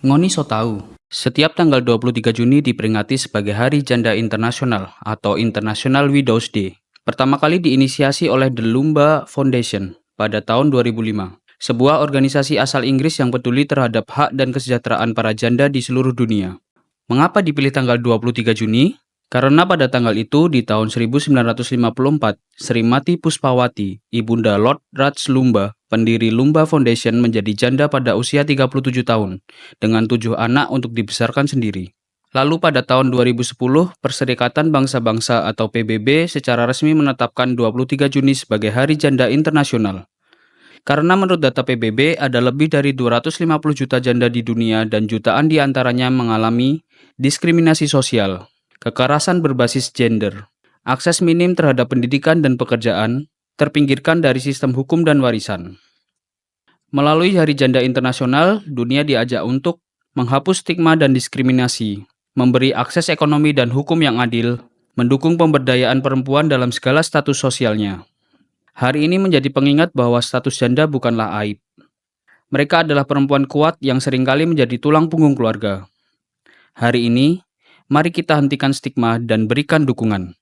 Ngoni so tahu, setiap tanggal 23 Juni diperingati sebagai Hari Janda Internasional atau International Widows Day. Pertama kali diinisiasi oleh The Lumba Foundation pada tahun 2005, sebuah organisasi asal Inggris yang peduli terhadap hak dan kesejahteraan para janda di seluruh dunia. Mengapa dipilih tanggal 23 Juni? Karena pada tanggal itu di tahun 1954, Sri Mati Puspawati, ibunda Lord Raj Lumba, pendiri Lumba Foundation menjadi janda pada usia 37 tahun, dengan 7 anak untuk dibesarkan sendiri. Lalu pada tahun 2010, Perserikatan Bangsa-Bangsa atau PBB secara resmi menetapkan 23 Juni sebagai Hari Janda Internasional. Karena menurut data PBB, ada lebih dari 250 juta janda di dunia dan jutaan di antaranya mengalami diskriminasi sosial, kekerasan berbasis gender, akses minim terhadap pendidikan dan pekerjaan, terpinggirkan dari sistem hukum dan warisan. Melalui Hari Janda Internasional, dunia diajak untuk menghapus stigma dan diskriminasi, memberi akses ekonomi dan hukum yang adil, mendukung pemberdayaan perempuan dalam segala status sosialnya. Hari ini menjadi pengingat bahwa status janda bukanlah aib. Mereka adalah perempuan kuat yang seringkali menjadi tulang punggung keluarga. Hari ini, mari kita hentikan stigma dan berikan dukungan.